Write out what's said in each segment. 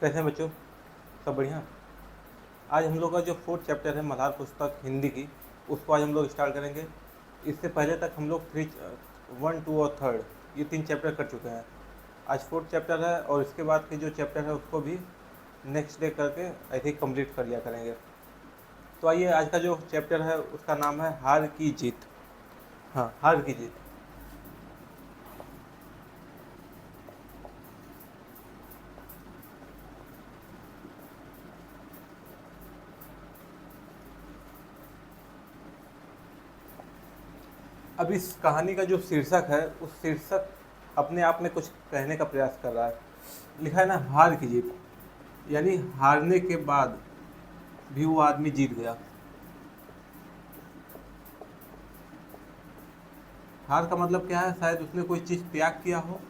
कैसे हैं बच्चों? सब बढ़िया। आज हम लोग का जो फोर्थ चैप्टर है मल्हार पुस्तक हिंदी की, उसको आज हम लोग स्टार्ट करेंगे। इससे पहले तक हम लोग 1, 2 और 3 ये 3 चैप्टर कर चुके हैं। आज फोर्थ चैप्टर है और इसके बाद के जो चैप्टर है उसको भी नेक्स्ट डे करके ऐसे ही कंप्लीट कर लिया करेंगे। तो आइए, आज का जो चैप्टर है उसका नाम है हार की जीत। हाँ, हार की जीत। अब इस कहानी का जो शीर्षक है उस शीर्षक अपने आप में कुछ कहने का प्रयास कर रहा है। लिखा है ना, हार की जीत, यानी हारने के बाद भी वो आदमी जीत गया। हार का मतलब क्या है? शायद उसने कोई चीज़ त्याग किया हो,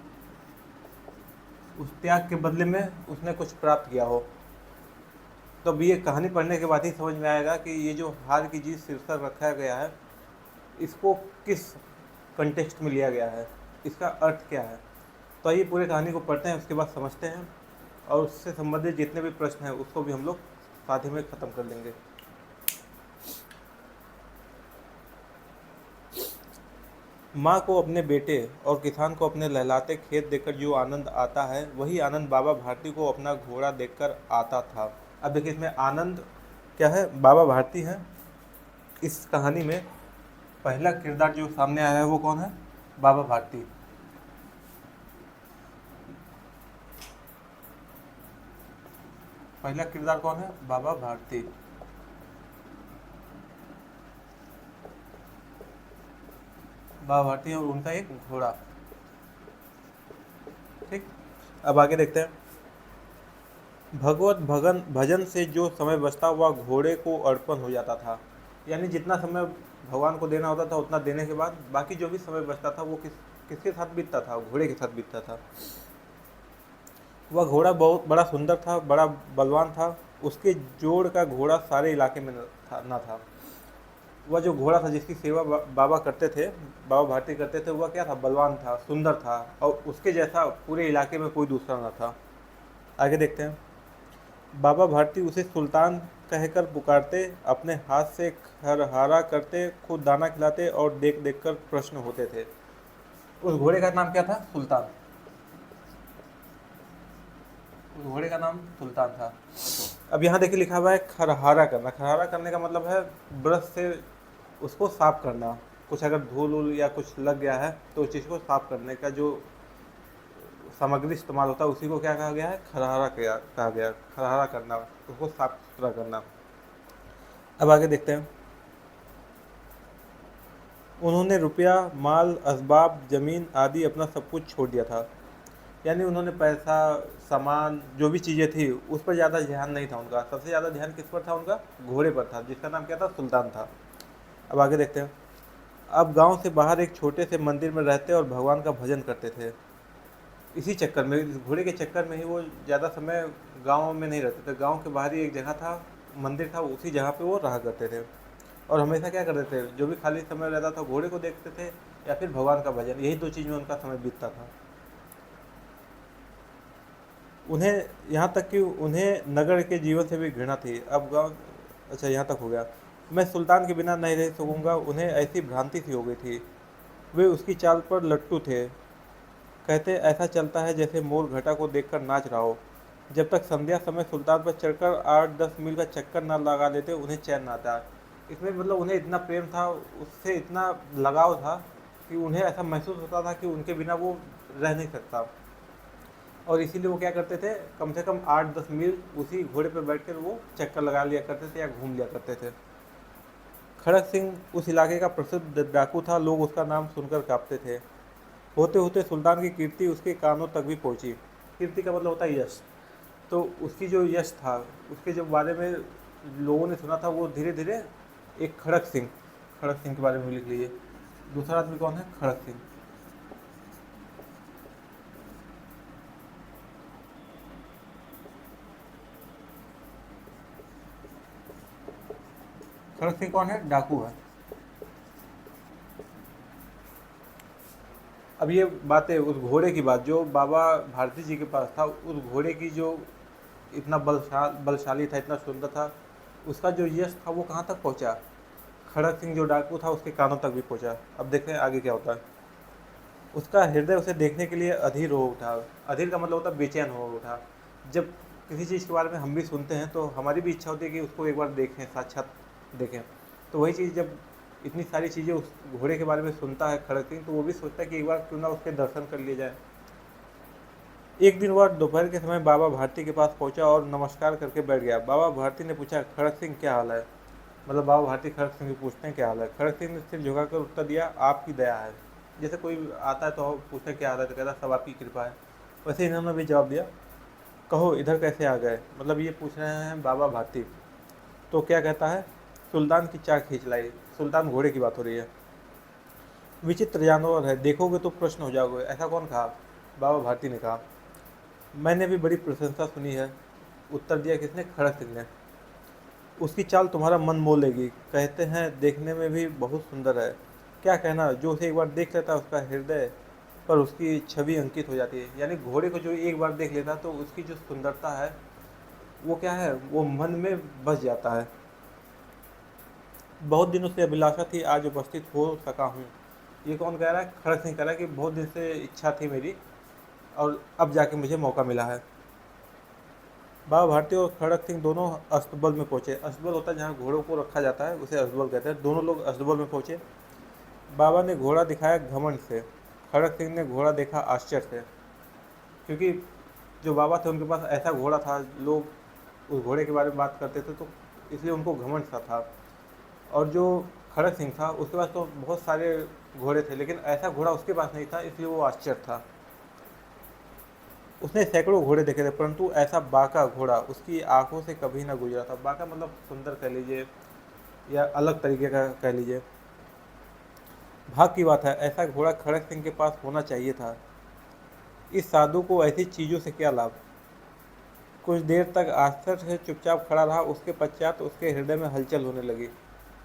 उस त्याग के बदले में उसने कुछ प्राप्त किया हो। तो अब ये कहानी पढ़ने के बाद ही समझ में आएगा कि ये जो हार की जीत शीर्षक रखा गया है, इसको किस कंटेक्स्ट में लिया गया है, इसका अर्थ क्या है। तो आइए पूरे कहानी को पढ़ते हैं, उसके बाद समझते हैं और उससे संबंधित जितने भी प्रश्न हैं उसको भी हम लोग साथ ही में ख़त्म कर लेंगे। माँ को अपने बेटे और किसान को अपने लहलाते खेत देखकर जो आनंद आता है, वही आनंद बाबा भारती को अपना घोड़ा देखकर आता था। अब देखिए, इसमें आनंद क्या है? बाबा भारती है। इस कहानी में पहला किरदार जो सामने आया है वो कौन है? बाबा भारती। पहला किरदार कौन है? बाबा भारती। बाबा भारती और उनका एक घोड़ा। ठीक, अब आगे देखते हैं। भगवत भगन भजन से जो समय बचता वह घोड़े को अर्पण हो जाता था। यानी जितना समय भगवान को देना होता था उतना देने के बाद बाकी जो भी समय बचता था वो किसके साथ बीतता था? घोड़े के साथ बीतता था। वह घोड़ा बहुत बड़ा सुंदर था, बड़ा बलवान था। उसके जोड़ का घोड़ा सारे इलाके में न था। वह जो घोड़ा था जिसकी सेवा बाबा करते थे, बाबा भारती करते थे, वह क्या था? बलवान था, सुंदर था और उसके जैसा पूरे इलाके में कोई दूसरा न था। आगे देखते हैं। बाबा भारती उसे सुल्तान कहकर पुकारते, अपने हाथ से खरहारा करते, खुद दाना खिलाते और देख देख कर प्रश्न होते थे। उस घोड़े का नाम क्या था? सुल्तान। उस घोड़े का नाम सुल्तान था। अब यहाँ देखिए लिखा हुआ है खरहारा करना। खरहारा करने का मतलब है ब्रश से उसको साफ करना। कुछ अगर धूल उल या कुछ लग गया है तो उस चीज़ को साफ करने का जो सामग्री इस्तेमाल होता है उसी को क्या कहा गया है? खरहारा कहा गया। खरहारा करना, उसको साफ सुथरा करना। अब आगे देखते हैं। उन्होंने रुपया, माल, असबाब, ज़मीन आदि अपना सब कुछ छोड़ दिया था। यानी उन्होंने पैसा, सामान, जो भी चीज़ें थी उस पर ज़्यादा ध्यान नहीं था उनका। सबसे ज़्यादा ध्यान किस पर था उनका? घोड़े पर था, जिसका नाम क्या था? सुल्तान था। अब आगे देखते हैं। अब गांव से बाहर एक छोटे से मंदिर में रहते और भगवान का भजन करते थे। इसी चक्कर में, इस घोड़े के चक्कर में ही वो ज़्यादा समय गांव में नहीं रहते थे। गांव के बाहर ही एक जगह था, मंदिर था, उसी जगह पे वो रहा करते थे। और हमेशा क्या करते थे? जो भी खाली समय रहता था घोड़े को देखते थे या फिर भगवान का भजन, यही दो चीज़ में उनका समय बीतता था। उन्हें यहाँ तक कि उन्हें नगर के जीवन से भी घृणा थी। अब गाँव, अच्छा यहाँ तक हो गया। मैं सुल्तान के बिना नहीं रह सकूँगा, उन्हें ऐसी भ्रांति सी हो गई थी। वे उसकी चाल पर लट्टू थे। कहते ऐसा चलता है जैसे मोर घटा को देखकर नाच रहा हो। जब तक संध्या समय सुल्तान पर चढ़कर 8-10 मील का चक्कर ना लगा लेते उन्हें चैन ना आता। इसमें मतलब उन्हें इतना प्रेम था, उससे इतना लगाव था कि उन्हें ऐसा महसूस होता था कि उनके बिना वो रह नहीं सकता। और इसीलिए वो क्या करते थे? कम से कम 8-10 मील उसी घोड़े पर बैठकर वो चक्कर लगा लिया करते थे या घूम लिया करते थे। खड़क सिंह उस इलाके का प्रसिद्ध डाकू था। लोग उसका नाम सुनकर कांपते थे। होते होते सुल्तान की कीर्ति उसके कानों तक भी पहुंची। कीर्ति का मतलब होता है यश। तो उसकी जो यश था, उसके जो बारे में लोगों ने सुना था, वो धीरे धीरे एक खड़क सिंह के बारे में लिख लीजिए। दूसरा आदमी कौन है? खड़क सिंह। खड़क सिंह कौन है? डाकू है। अब ये बातें उस घोड़े की बात जो बाबा भारती जी के पास था, उस घोड़े की जो इतना बलशाली था, इतना सुंदर था, उसका जो यश था वो कहाँ तक पहुँचा? खड़क सिंह जो डाकू था उसके कानों तक भी पहुँचा। अब देखते हैं आगे क्या होता है। उसका हृदय उसे देखने के लिए अधीर हो उठा। अधीर का मतलब होता है बेचैन हो उठा। जब किसी चीज़ के बारे में हम भी सुनते हैं तो हमारी भी इच्छा होती है कि उसको एक बार देखें, साक्षात देखें। तो वही चीज़ जब इतनी सारी चीज़ें उस घोड़े के बारे में सुनता है खड़क सिंह, तो वो भी सोचता है कि एक बार क्यों ना उसके दर्शन कर लिए जाए। एक दिन वह दोपहर के समय बाबा भारती के पास पहुंचा और नमस्कार करके बैठ गया। बाबा भारती ने पूछा, खड़क सिंह क्या हाल है? मतलब बाबा भारती खड़क सिंह से पूछते हैं क्या हाल है। खड़क सिंह ने सिर झुकाकर उत्तर दिया, आपकी दया है। जैसे कोई आता है तो पूछते हैं क्या हाल है, तो कहता है सब आपकी कृपा है। वैसे इन्होंने भी जवाब दिया, कहो इधर कैसे आ गए? मतलब ये पूछ रहे हैं बाबा भारती। तो क्या कहता है, सुल्तान की चाल खींच लाई। सुल्तान घोड़े की बात हो रही है। विचित्र जानवर है, देखोगे तो प्रश्न हो जाओगे। ऐसा कौन कहा? बाबा भारती ने कहा। मैंने भी बड़ी प्रशंसा सुनी है। उत्तर दिया किसने? खड़क सिंह ने। उसकी चाल तुम्हारा मन मोह लेगी, कहते हैं देखने में भी बहुत सुंदर है। क्या कहना, जो उसे एक बार देख लेता है उसका हृदय पर उसकी छवि अंकित हो जाती है। यानी घोड़े को जो एक बार देख लेता है तो उसकी जो सुंदरता है वो क्या है, वो मन में बस जाता है। बहुत दिनों से अभिलाषा थी, आज उपस्थित हो सका हूँ। ये कौन कह रहा है? खड़क सिंह कह रहा है कि बहुत दिन से इच्छा थी मेरी और अब जाके मुझे मौका मिला है। बाबा भारती और खड़क सिंह दोनों अस्तबल में पहुंचे। अस्तबल होता है जहाँ घोड़ों को रखा जाता है, उसे अस्तबल कहते हैं। दोनों लोग अस्तबल में पहुंचे। बाबा ने घोड़ा दिखाया घमंड से, खड़क सिंह ने घोड़ा देखा आश्चर्य से। क्योंकि जो बाबा थे उनके पास ऐसा घोड़ा था, लोग उस घोड़े के बारे में बात करते थे तो इसलिए उनको घमंड सा था। और जो खड़क सिंह था उसके पास तो बहुत सारे घोड़े थे, लेकिन ऐसा घोड़ा उसके पास नहीं था, इसलिए वो आश्चर्य था। उसने सैकड़ों घोड़े देखे थे, परंतु ऐसा बाका घोड़ा उसकी आंखों से कभी ना गुजरा था। बाका मतलब सुंदर कह लीजिए या अलग तरीके का कह लीजिए। भाग की बात है, ऐसा घोड़ा खड़क सिंह के पास होना चाहिए था। इस साधु को ऐसी चीज़ों से क्या लाभ? कुछ देर तक आश्चर्य से चुपचाप खड़ा रहा, उसके पश्चात उसके हृदय में हलचल होने लगी।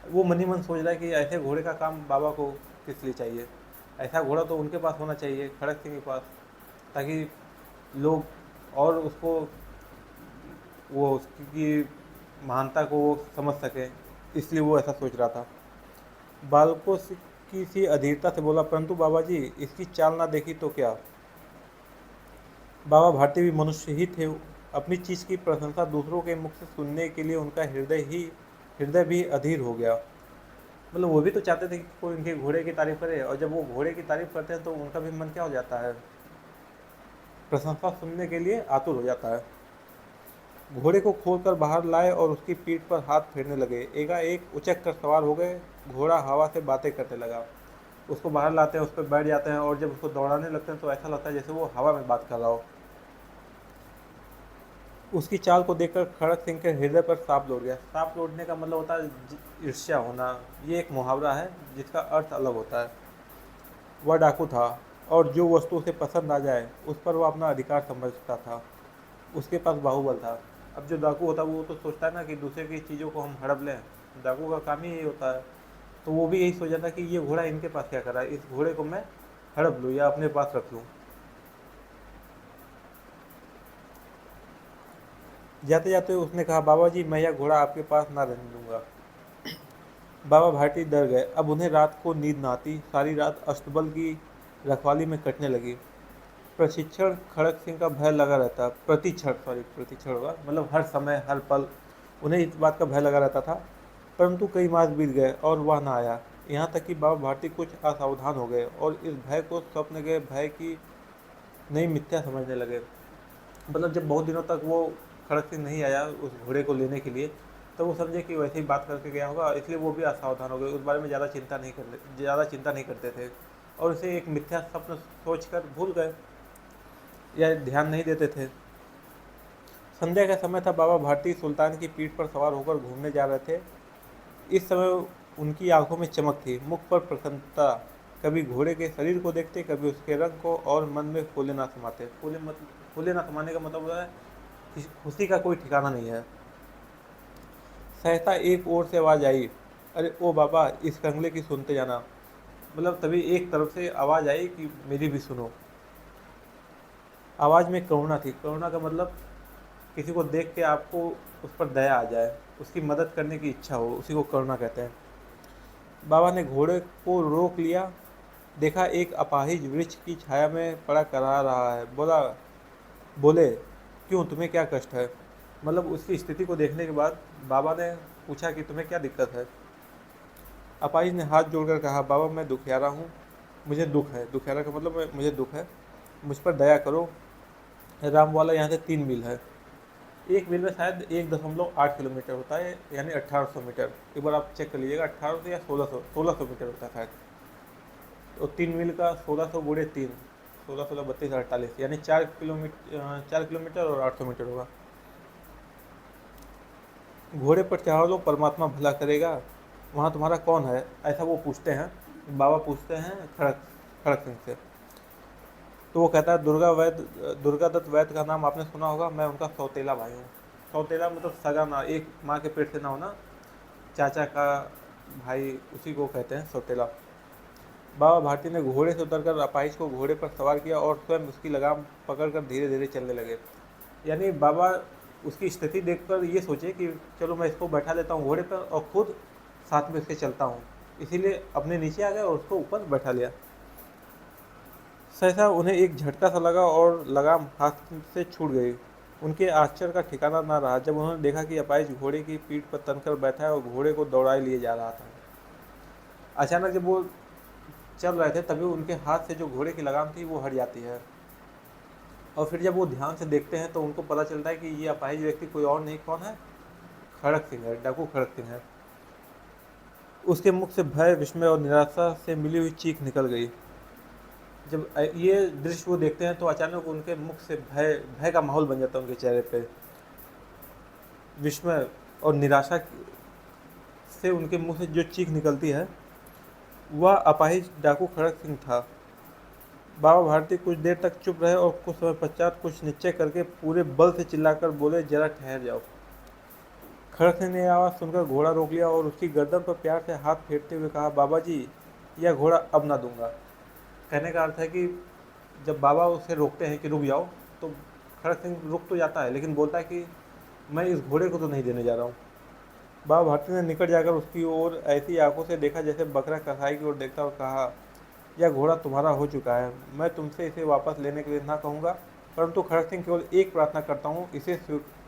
वो मन ही मन सोच रहा है कि ऐसे घोड़े का काम बाबा को किस लिए चाहिए? ऐसा घोड़ा तो उनके पास होना चाहिए, खड़क सिंह के पास, ताकि लोग और उसको, वो उसकी महानता को वो समझ सके, इसलिए वो ऐसा सोच रहा था। बालकों की सी अधीरता से बोला, परंतु बाबा जी इसकी चाल ना देखी तो क्या? बाबा भारती भी मनुष्य ही थे। अपनी चीज़ की प्रशंसा दूसरों के मुख से सुनने के लिए उनका हृदय भी अधीर हो गया। मतलब वो भी तो चाहते थे कि कोई उनके घोड़े की तारीफ करे, और जब वो घोड़े की तारीफ करते हैं तो उनका भी मन क्या हो जाता है, प्रशंसा सुनने के लिए आतुर हो जाता है। घोड़े को खोलकर बाहर लाए और उसकी पीठ पर हाथ फेरने लगे। एकाएक उचक कर सवार हो गए। घोड़ा हवा से बातें करने लगा। उसको बाहर लाते हैं, उस पर बैठ जाते हैं, और जब उसको दौड़ाने लगते हैं तो ऐसा लगता है जैसे वो हवा में बात कर रहा हो। उसकी चाल को देखकर खड़क सिंह के हृदय पर सांप लौट गया। सांप लौटने का मतलब होता है ईर्ष्या होना। ये एक मुहावरा है जिसका अर्थ अलग होता है। वह डाकू था और जो वस्तु उसे पसंद आ जाए उस पर वह अपना अधिकार समझता था। उसके पास बाहुबल था। अब जो डाकू होता है वो तो सोचता है ना कि दूसरे की चीज़ों को हम हड़प लें। डाकू का काम ही यही होता है। तो वो भी यही सोचा था कि ये घोड़ा इनके पास क्या कर रहा है, इस घोड़े को मैं हड़प लूँ या अपने पास रख लूँ। जाते जाते उसने कहा, बाबा जी मैं यह घोड़ा आपके पास ना रहने दूंगा। बाबा भाटी डर गए। अब उन्हें रात को नींद न आती। सारी रात अस्तबल की रखवाली में कटने लगी। प्रशिक्षण खड़क सिंह का भय लगा रहता। प्रतिक्षण होगा मतलब हर समय हर पल उन्हें इस बात का भय लगा रहता था। परंतु कई मास बीत गए और वह न आया। यहाँ तक कि बाबा भारती कुछ असावधान हो गए और इस भय को स्वप्न के भय की नई मिथ्या समझने लगे। मतलब जब बहुत दिनों तक वो खड़क सिंह नहीं आया उस घोड़े को लेने के लिए, तो वो समझे कि वैसे ही बात करके गया होगा, इसलिए वो भी असावधान हो गए। उस बारे में ज़्यादा चिंता नहीं करते थे और उसे एक मिथ्या स्वप्न सोचकर भूल गए या ध्यान नहीं देते थे। संध्या का समय था। बाबा भारती सुल्तान की पीठ पर सवार होकर घूमने जा रहे थे। इस समय उनकी आंखों में चमक थी, मुख पर प्रसन्नता। कभी घोड़े के शरीर को देखते, कभी उसके रंग को, और मन में फूले ना समाते। फूले ना समाने का मतलब है कि खुशी का कोई ठिकाना नहीं है। सहसा एक ओर से आवाज़ आई, अरे ओ बाबा इस कंगले की सुनते जाना। मतलब तभी एक तरफ से आवाज़ आई कि मेरी भी सुनो। आवाज़ में करुणा थी। करुणा का मतलब किसी को देख के आपको उस पर दया आ जाए, उसकी मदद करने की इच्छा हो, उसी को करुणा कहते हैं। बाबा ने घोड़े को रोक लिया, देखा एक अपाहिज वृक्ष की छाया में पड़ा करा रहा है। बोले, क्यों, तुम्हें क्या कष्ट है? मतलब उसकी स्थिति को देखने के बाद बाबा ने पूछा कि तुम्हें क्या दिक्कत है? अपाहिज ने हाथ जोड़कर कहा, बाबा मैं दुखियारा हूँ, मुझे दुख है। दुखियारा का मतलब मुझे दुख है, मुझ पर दया करो। रामवाला यहाँ से 3 मील है। एक मील में शायद 1.8 किलोमीटर होता है, यानी 1800 मीटर। एक बार आप चेक कर लीजिएगा, 1800 या 1600 मीटर होता है शायद। तो 3 मील का 1600 गुणे 3, 16, 16, 32, 48, यानी 4 किलोमीटर और 800 मीटर होगा। घोड़े पर चढ़ा लो, परमात्मा भला करेगा। वहाँ तुम्हारा कौन है, ऐसा वो पूछते हैं, बाबा पूछते हैं खड़क सिंह से। तो वो कहता है, दुर्गा दत्त वैद्य का नाम आपने सुना होगा, मैं उनका सौतेला भाई हूँ। सौतेला मतलब सगा ना, एक माँ के पेट से ना होना, चाचा का भाई, उसी को कहते हैं सौतेला। बाबा भारती ने घोड़े से उतरकर अपाहिज को घोड़े पर सवार किया और स्वयं उसकी लगाम पकड़कर धीरे धीरे चलने लगे। यानी बाबा उसकी स्थिति देखकर ये सोचे कि चलो मैं इसको बैठा लेता हूँ घोड़े पर और खुद साथ में उसके चलता हूँ, इसीलिए अपने नीचे आ गए और उसको ऊपर बैठा लिया। सहसा उन्हें एक झटका सा लगा और लगाम हाथ से छूट गई। उनके आश्चर्य का ठिकाना न रहा जब उन्होंने देखा कि अपाहिज घोड़े की पीठ पर तनकर बैठा है और घोड़े को दौड़ाए लिए जा रहा था। अचानक जब वो चल रहे थे तभी उनके हाथ से जो घोड़े की लगाम थी वो हट जाती है, और फिर जब वो ध्यान से देखते हैं तो उनको पता चलता है कि ये अपाहिज व्यक्ति कोई और नहीं, कौन है? खड़क सिंह है, डाकू खड़क सिंह है। उसके मुख से भय, विस्मय और निराशा से मिली हुई चीख निकल गई। जब ये दृश्य वो देखते हैं तो अचानक उनके मुख से भय का माहौल बन जाता है उनके चेहरे पे। विस्मय और निराशा से उनके मुंह से जो चीख निकलती है वह अपाहिज डाकू खड़क सिंह था। बाबा भारती कुछ देर तक चुप रहे और कुछ समय पश्चात कुछ निश्चय करके पूरे बल से चिल्लाकर बोले, जरा ठहर जाओ। खड़क सिंह ने आवाज़ सुनकर घोड़ा रोक लिया और उसकी गर्दन पर प्यार से हाथ फेरते हुए कहा, बाबा जी यह घोड़ा अब ना दूंगा। कहने का अर्थ है कि जब बाबा उसे रोकते हैं कि रुक जाओ, तो खड़क सिंह रुक तो जाता है लेकिन बोलता है कि मैं इस घोड़े को तो नहीं देने जा रहा हूँ। बाबा भारती ने निकट जाकर उसकी ओर ऐसी आंखों से देखा जैसे बकरा कसाई की ओर देखता और कहा, यह घोड़ा तुम्हारा हो चुका है, मैं तुमसे इसे वापस लेने के लिए ना कहूँगा, परंतु खड़क सिंह केवल एक प्रार्थना करता हूँ, इसे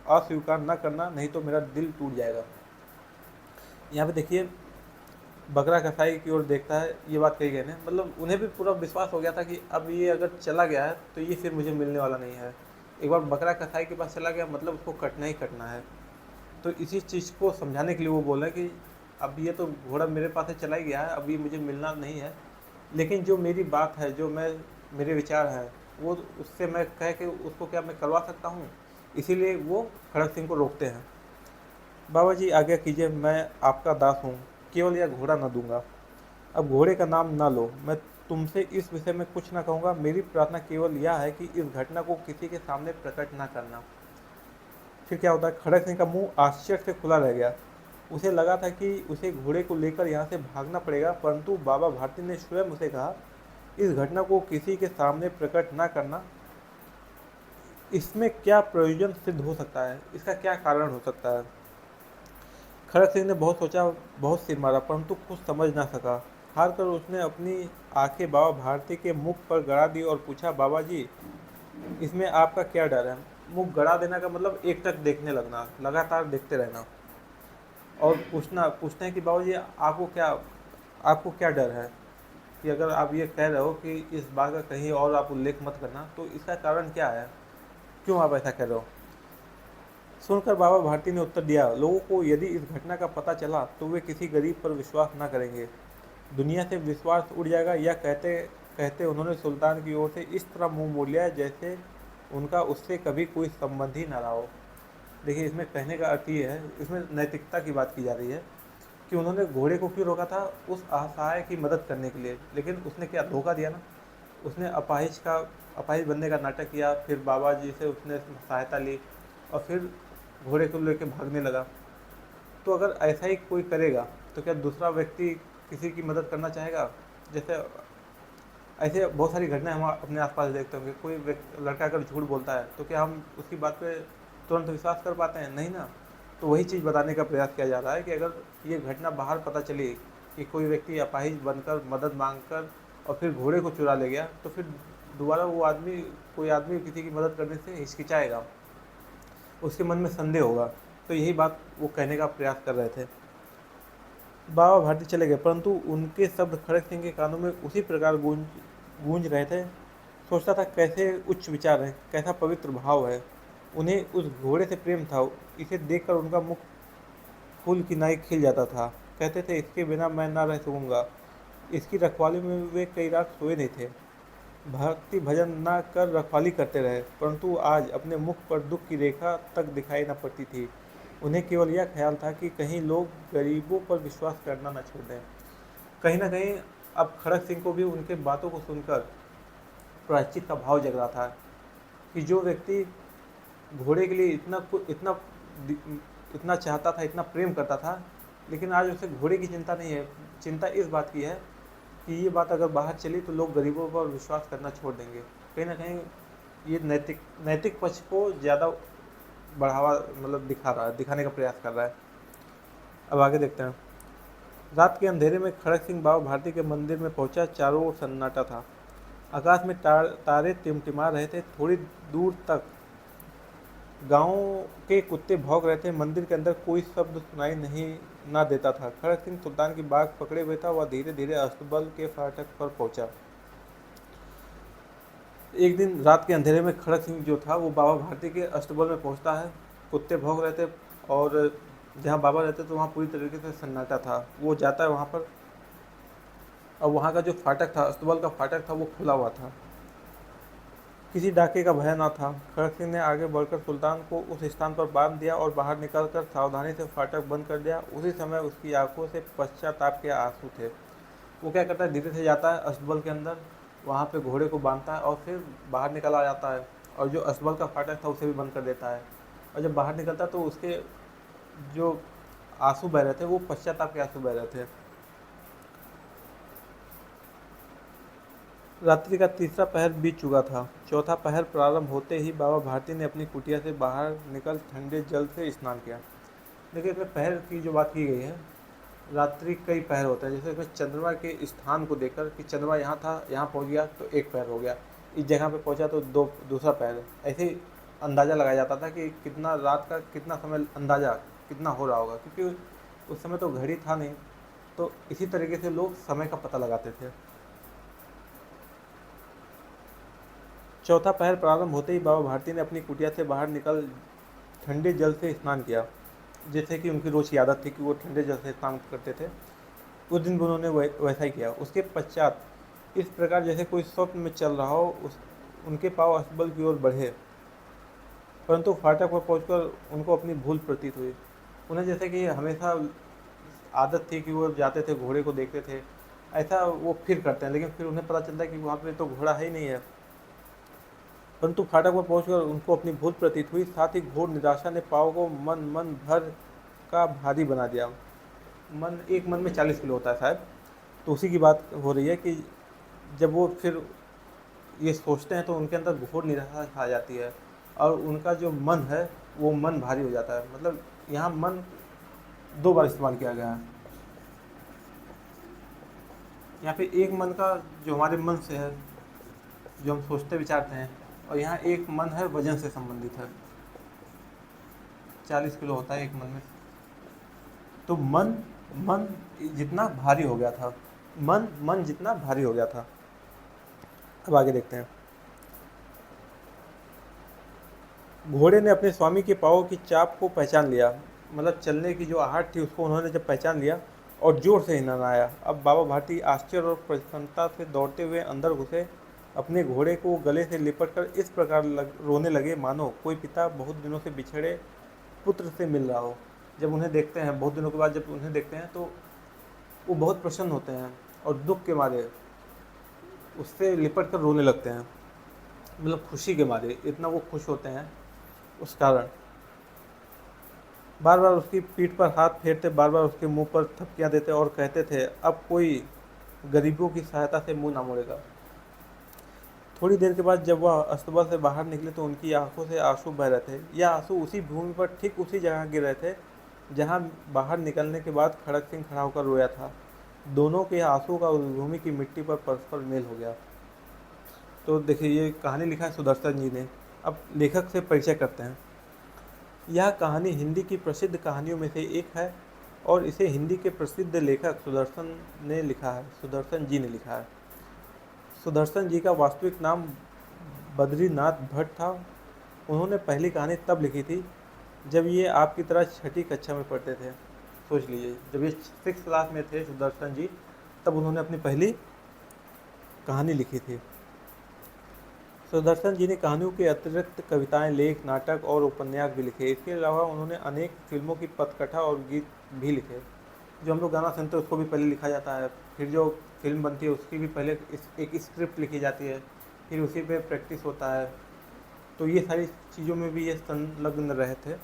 अस्वीकार न करना, नहीं तो मेरा दिल टूट जाएगा। यहाँ पे देखिए, बकरा कसाई की ओर देखता है, ये बात कही गई ने, मतलब उन्हें भी पूरा विश्वास हो गया था कि अब ये अगर चला गया है तो ये फिर मुझे मिलने वाला नहीं है। एक बार बकरा कसाई के पास चला गया मतलब उसको कटना ही कटना है। तो इसी चीज़ को समझाने के लिए वो बोला कि अब ये तो घोड़ा मेरे पास से चला ही गया है, अब ये मुझे मिलना नहीं है, लेकिन जो मेरी बात है, जो मेरे विचार हैं, वो उससे मैं कह के उसको क्या मैं करवा सकता हूँ। इसीलिए वो खड़क सिंह को रोकते हैं। बाबा जी आज्ञा कीजिए, मैं आपका दास हूँ, केवल यह घोड़ा न दूंगा। अब घोड़े का नाम ना लो, मैं तुमसे इस विषय में कुछ ना कहूँगा, मेरी प्रार्थना केवल यह है कि इस घटना को किसी के सामने प्रकट ना करना। फिर क्या होता है, खड़क सिंह का मुंह आश्चर्य से खुला रह गया। उसे लगा था कि उसे घोड़े को लेकर यहाँ से भागना पड़ेगा, परंतु बाबा भारती ने स्वयं उसे कहा, इस घटना को किसी के सामने प्रकट ना करना, इसमें क्या प्रयोजन सिद्ध हो सकता है, इसका क्या कारण हो सकता है। खड़क सिंह ने बहुत सोचा, बहुत सिर मारा, परंतु कुछ समझ ना सका। हार कर उसने अपनी आंखें बाबा भारती के मुख पर गड़ा दी और पूछा, बाबा जी इसमें आपका क्या डर है? मुख गड़ा देना का मतलब एकटक देखने लगना, लगातार देखते रहना, और पूछते हैं कि बाबा जी आपको क्या डर है, कि अगर आप ये कह रहे हो कि इस बात का कहीं और आप उल्लेख मत करना, तो इसका कारण क्या है, क्यों आप ऐसा कह रहे हो? सुनकर बाबा भारती ने उत्तर दिया, लोगों को यदि इस घटना का पता चला तो वे किसी गरीब पर विश्वास न करेंगे, दुनिया से विश्वास उड़ जाएगा। यह कहते कहते उन्होंने सुल्तान की ओर से इस तरह मुंह मोड़ लिया जैसे उनका उससे कभी कोई संबंध ही न रहा हो। देखिए, इसमें कहने का अर्थ ये है, इसमें नैतिकता की बात की जा रही है कि उन्होंने घोड़े को क्यों रोका था, उस असहाय की मदद करने के लिए, लेकिन उसने क्या धोखा दिया ना। उसने अपाहिज बनने का नाटक किया, फिर बाबा जी से उसने सहायता ली और फिर घोड़े को लेकर भागने लगा। तो अगर ऐसा ही कोई करेगा तो क्या दूसरा व्यक्ति किसी की मदद करना चाहेगा? जैसे ऐसे बहुत सारी घटनाएं हम अपने आसपास देखते होंगे, कोई लड़का अगर झूठ बोलता है तो क्या हम उसकी बात पे तुरंत विश्वास कर पाते हैं? नहीं ना। तो वही चीज़ बताने का प्रयास किया जा रहा है कि अगर ये घटना बाहर पता चली कि कोई व्यक्ति अपाहिज बनकर मदद मांगकर और फिर घोड़े को चुरा ले गया, तो फिर दोबारा कोई आदमी किसी की मदद करने से हिचकिचाएगा, उसके मन में संदेह होगा। तो यही बात वो कहने का प्रयास कर रहे थे। बाबा भारती चले गए, परंतु उनके शब्द खड़क सिंह के कानों में उसी प्रकार गूंज रहे थे। सोचता था कैसे उच्च विचार है, कैसा पवित्र भाव है। उन्हें उस घोड़े से प्रेम था। इसे देखकर उनका मुख फूल की नाई खिल जाता था। कहते थे इसके बिना मैं ना रह सकूँगा। इसकी रखवाली में वे कई रात सोए नहीं थे। भक्ति भजन ना कर रखवाली करते रहे, परंतु आज अपने मुख पर दुख की रेखा तक दिखाई न पड़ती थी। उन्हें केवल यह ख्याल था कि कहीं लोग गरीबों पर विश्वास करना न छोड़ दें। कहीं ना कहीं अब खड़क सिंह को भी उनके बातों को सुनकर प्रायश्चित का भाव जग रहा था कि जो व्यक्ति घोड़े के लिए इतना इतना चाहता था, इतना प्रेम करता था, लेकिन आज उसे घोड़े की चिंता नहीं है। चिंता इस बात की है कि ये बात अगर बाहर चली तो लोग गरीबों पर विश्वास करना छोड़ देंगे। कहीं ना कहीं ये नैतिक पक्ष को ज़्यादा बढ़ावा दिखाने का प्रयास कर रहा है। अब आगे देखते हैं। रात के अंधेरे में खड़क सिंह बाबा भारती के मंदिर में पहुंचा। चारों ओर सन्नाटा था। आकाश में तारे टिमटिमा रहे थे। थोड़ी दूर तक गांव के कुत्ते भौंक रहे थे। मंदिर के अंदर कोई शब्द सुनाई ना देता था। खड़क सिंह सुल्तान की बाग पकड़े हुए था। वह धीरे धीरे अस्तबल के फाटक पर पहुंचा। एक दिन रात के अंधेरे में खड़क सिंह जो था वो बाबा भारती के अस्तबल में पहुंचता है। कुत्ते भौंक रहे थे और जहाँ बाबा रहते तो वहाँ पूरी तरीके से सन्नाटा था। वो जाता है वहाँ पर और वहाँ का जो फाटक था, अस्तबल का फाटक था, वो खुला हुआ था। किसी डाके का भय न था। खड़क सिंह ने आगे बढ़कर सुल्तान को उस स्थान पर बांध दिया और बाहर निकलकर सावधानी से फाटक बंद कर दिया। उसी समय उसकी आंखों से पश्चाताप के आंसू थे। वो क्या करता है, धीरे से जाता है अस्तबल के अंदर, वहाँ पे घोड़े को बांधता है और फिर बाहर निकल आ जाता है और जो अस्तबल का फाटक था उसे भी बंद कर देता है। और जब बाहर निकलता तो उसके जो आंसू बह रहे थे वो पश्चाताप के आंसू बह रहे थे। रात्रि का तीसरा पहर बीत चुका था। चौथा पहर प्रारंभ होते ही बाबा भारती ने अपनी कुटिया से बाहर निकल ठंडे जल से स्नान किया। देखिए, इसमें पहर की जो बात की गई है, रात्रि कई पहर होते हैं। जैसे इसमें चंद्रमा के स्थान को देखकर कि चंद्रमा यहाँ था, यहाँ पहुँच गया तो एक पहर हो गया, इस जगह पे पहुँचा तो दूसरा पहर। ऐसे ही अंदाज़ा लगाया जाता था कि कितना रात का कितना समय अंदाज़ा कितना हो रहा होगा, क्योंकि उस समय तो घड़ी था नहीं। तो इसी तरीके से लोग समय का पता लगाते थे। चौथा पहर प्रारंभ होते ही बाबा भारती ने अपनी कुटिया से बाहर निकल ठंडे जल से स्नान किया। जैसे कि उनकी रोज़ की आदत थी कि वो ठंडे जल से स्नान करते थे, उस दिन भी उन्होंने वैसा ही किया। उसके पश्चात इस प्रकार जैसे कोई स्वप्न में चल रहा हो, उनके पाँव अस्तबल की ओर बढ़े, परंतु फाटक पर पहुंचकर उनको अपनी भूल प्रतीत हुई। उन्हें जैसे कि हमेशा आदत थी कि वो जाते थे, घोड़े को देखते थे, ऐसा वो फिर करते हैं, लेकिन फिर उन्हें पता चलता है कि वहाँ पे तो घोड़ा है ही नहीं है। परंतु फाटक पर पहुंचकर उनको अपनी भूल प्रतीत हुई। साथ ही घोर निराशा ने पाँव को मन भर का भारी बना दिया। एक मन में 40 किलो होता है शायद, तो उसी की बात हो रही है कि जब वो फिर ये सोचते हैं तो उनके अंदर घोर निराशा आ जाती है और उनका जो मन है वो मन भारी हो जाता है। मतलब यहाँ मन 2 बार इस्तेमाल किया गया है। यहाँ पे एक मन का जो हमारे मन से है, जो हम सोचते विचारते हैं, और यहाँ एक मन है वजन से संबंधित है। 40 किलो होता है एक मन में। तो मन जितना भारी हो गया था, मन जितना भारी हो गया था। अब आगे देखते हैं। घोड़े ने अपने स्वामी के पाँव की चाप को पहचान लिया। मतलब चलने की जो आहट थी उसको उन्होंने जब पहचान लिया और जोर से हिननाया। अब बाबा भारती आश्चर्य और प्रसन्नता से दौड़ते हुए अंदर घुसे। अपने घोड़े को गले से लिपटकर इस प्रकार रोने लगे मानो कोई पिता बहुत दिनों से बिछड़े पुत्र से मिल रहा हो। जब उन्हें देखते हैं, बहुत दिनों के बाद जब उन्हें देखते हैं तो वो बहुत प्रसन्न होते हैं और दुख के मारे उससे लिपट कर रोने लगते हैं। मतलब खुशी के मारे इतना वो खुश होते हैं उस कारण। बार बार उसकी पीठ पर हाथ फेरते, बार बार उसके मुंह पर थपकियां देते और कहते थे अब कोई गरीबों की सहायता से मुंह ना मोड़ेगा। थोड़ी देर के बाद जब वह अस्तबल से बाहर निकले तो उनकी आंखों से आंसू बह रहे थे। यह आंसू उसी भूमि पर ठीक उसी जगह गिर रहे थे जहां बाहर निकलने के बाद खड़क सिंह खड़ा होकर रोया था। दोनों के आंसू का उस भूमि की मिट्टी पर परस्पर मेल हो गया। तो देखिए, ये कहानी लिखा है सुदर्शन जी ने। अब लेखक से परिचय करते हैं। यह कहानी हिंदी की प्रसिद्ध कहानियों में से एक है और इसे हिंदी के प्रसिद्ध लेखक सुदर्शन जी ने लिखा है। सुदर्शन जी का वास्तविक नाम बद्रीनाथ भट्ट था। उन्होंने पहली कहानी तब लिखी थी जब ये आपकी तरह छठी कक्षा में पढ़ते थे। सोच लीजिए, जब ये 6th क्लास में थे सुदर्शन जी, तब उन्होंने अपनी पहली कहानी लिखी थी। सुदर्शन जी ने कहानियों के अतिरिक्त कविताएं, लेख, नाटक और उपन्यास भी लिखे। इसके अलावा उन्होंने अनेक फिल्मों की पटकथा और गीत भी लिखे। जो हम लोग गाना सुनते हैं उसको भी पहले लिखा जाता है, फिर जो फिल्म बनती है उसकी भी पहले एक स्क्रिप्ट लिखी जाती है, फिर उसी पे प्रैक्टिस होता है। तो ये सारी चीज़ों में भी ये संलग्न रहे थे।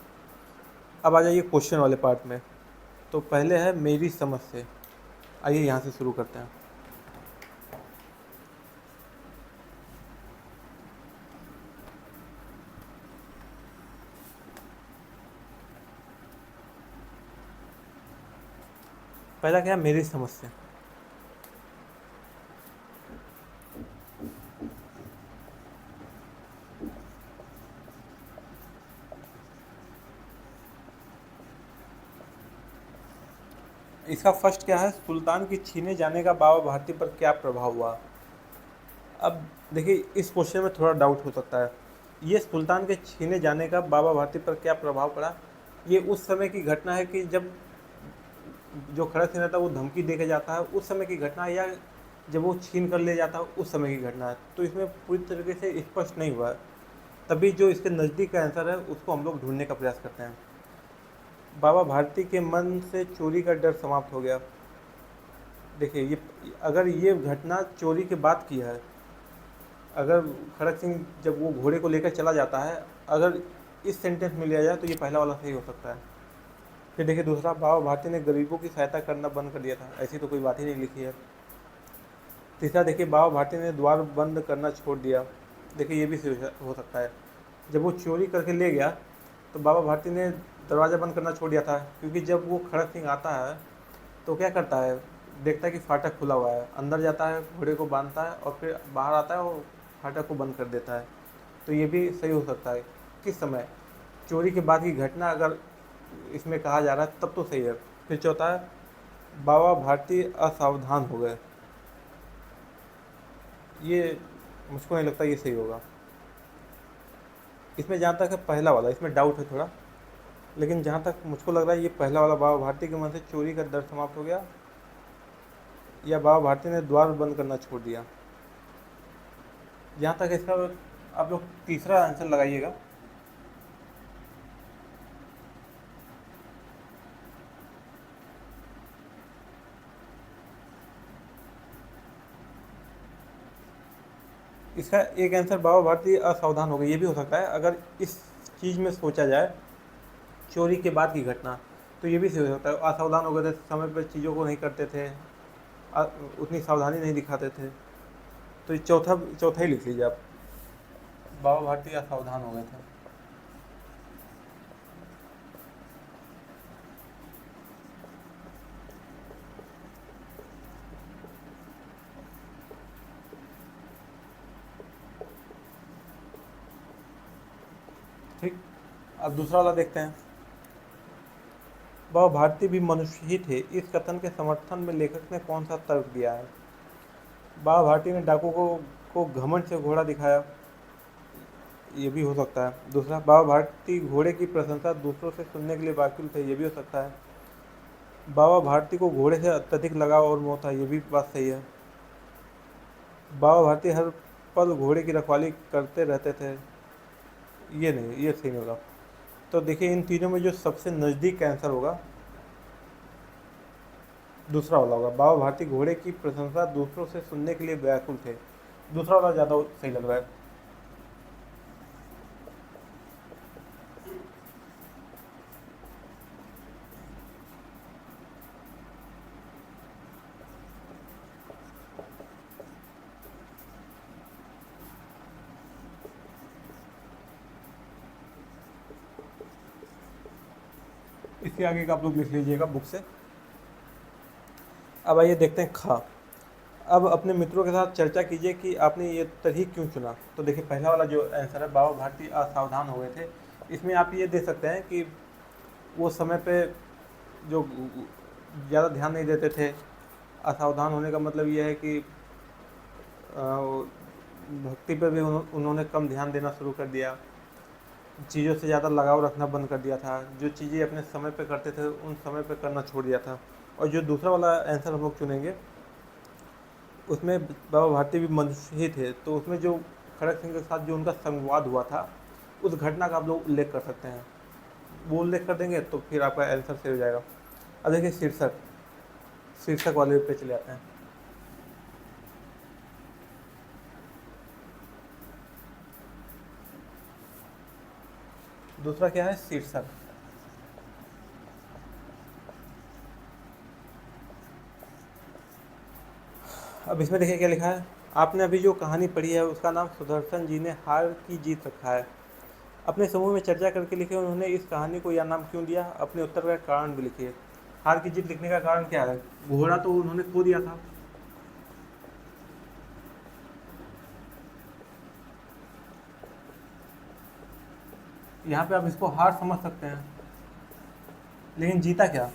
अब आ जाइए क्वेश्चन वाले पार्ट में। तो पहले है मेरी समझ से। आइए यहाँ से शुरू करते हैं। पहला क्या है, मेरी समझ से। इसका फर्स्ट क्या है, सुल्तान की छीने जाने का बाबा भारती पर क्या प्रभाव हुआ। अब देखिए, इस क्वेश्चन में थोड़ा डाउट हो सकता है। ये सुल्तान के छीने जाने का बाबा भारती पर क्या प्रभाव पड़ा, ये उस समय की घटना है कि जब जो खड़क सिंह था वो धमकी दे के जाता है, उस समय की घटना है, या जब वो छीन कर ले जाता है उस समय की घटना है। तो इसमें पूरी तरीके से स्पष्ट नहीं हुआ है। तभी जो इसके नज़दीक का आंसर है उसको हम लोग ढूंढने का प्रयास करते हैं। बाबा भारती के मन से चोरी का डर समाप्त हो गया। देखिए, ये अगर ये घटना चोरी के बाद की है, अगर खड़क सिंह जब वो घोड़े को लेकर चला जाता है, अगर इस सेंटेंस में लिया जाए तो ये पहला वाला सही हो सकता है। फिर देखिए दूसरा, बाबा भारती ने गरीबों की सहायता करना बंद कर दिया था, ऐसी तो कोई बात ही नहीं लिखी है। तीसरा देखिए, बाबा भारती ने द्वार बंद करना छोड़ दिया। देखिए, ये भी सही हो सकता है। जब वो चोरी करके ले गया तो बाबा भारती ने दरवाज़ा बंद करना छोड़ दिया था, क्योंकि जब वो खड़क सिंह आता है तो क्या करता है, देखता है कि फाटक खुला हुआ है, अंदर जाता है, घोड़े को बांधता है और फिर बाहर आता है और फाटक को बंद कर देता है। तो ये भी सही हो सकता है। किस समय, चोरी के बाद की घटना अगर इसमें कहा जा रहा है तब तो सही है। फिर चौथा है, बाबा भारती असावधान हो गए। ये मुझको नहीं लगता ये सही होगा। इसमें जहाँ तक है पहला वाला, इसमें डाउट है थोड़ा, लेकिन जहाँ तक मुझको लग रहा है ये पहला वाला, बाबा भारती के मन से चोरी का डर समाप्त हो गया, या बाबा भारती ने द्वार बंद करना छोड़ दिया। जहाँ तक इसका, आप लोग तीसरा आंसर लगाइएगा। इसका एक आंसर, बाबा भारती असावधान हो गए, ये भी हो सकता है। अगर इस चीज़ में सोचा जाए चोरी के बाद की घटना, तो ये भी सही हो सकता है। असावधान हो गए थे, समय पर चीज़ों को नहीं करते थे, उतनी सावधानी नहीं दिखाते थे। तो ये चौथा चौथा ही लिख लीजिए आप, बाबा भारती असावधान हो गए थे। ठीक, अब दूसरा वाला देखते हैं। बाबा भारती भी मनुष्य ही थे, इस कथन के समर्थन में लेखक ने कौन सा तर्क दिया है। बाबा भारती ने डाकू को घमंड से घोड़ा दिखाया, ये भी हो सकता है। दूसरा, बाबा भारती घोड़े की प्रशंसा दूसरों से सुनने के लिए व्याकुल थे, ये भी हो सकता है। बाबा भारती को घोड़े से अत्यधिक लगाव और मोह था, ये भी बात सही है। बाबा भारती हर पल घोड़े की रखवाली करते रहते थे, ये नहीं, ये सही नहीं होगा। तो देखिए, इन तीनों में जो सबसे नज़दीक का आंसर होगा दूसरा वाला होगा, बाबा भारती घोड़े की प्रशंसा दूसरों से सुनने के लिए व्याकुल थे। दूसरा वाला ज़्यादा सही लग रहा है। इसके आगे का आप लोग लिख लीजिएगा बुक से। अब आइए देखते हैं खा। अब अपने मित्रों के साथ चर्चा कीजिए कि आपने ये तरही क्यों चुना। तो देखिए पहला वाला जो आंसर है, बाबा भारती असावधान हो गए थे। इसमें आप ये दे सकते हैं कि वो समय पे जो ज़्यादा ध्यान नहीं देते थे। असावधान होने का मतलब ये है कि भक्ति पे भी उन्होंने कम ध्यान देना शुरू कर दिया, चीज़ों से ज़्यादा लगाव रखना बंद कर दिया था, जो चीज़ें अपने समय पे करते थे उन समय पे करना छोड़ दिया था। और जो दूसरा वाला आंसर हम लोग चुनेंगे, उसमें बाबा भारती भी मनुष्य ही थे, तो उसमें जो खड़क सिंह के साथ जो उनका संवाद हुआ था, उस घटना का आप लोग उल्लेख कर सकते हैं। वो उल्लेख कर देंगे तो फिर आपका आंसर सही हो जाएगा। अब देखिए शीर्षक वाले पे चले आते हैं। दूसरा क्या है, शीर्षक। अब इसमें देखिए क्या लिखा है। आपने अभी जो कहानी पढ़ी है उसका नाम सुदर्शन जी ने हार की जीत रखा है। अपने समूह में चर्चा करके लिखे उन्होंने इस कहानी को यह नाम क्यों दिया, अपने उत्तर का कारण भी लिखिए। हार की जीत लिखने का कारण क्या है, घोड़ा तो उन्होंने खो दिया था। यहाँ पे आप इसको हार समझ सकते हैं, लेकिन जीता क्या,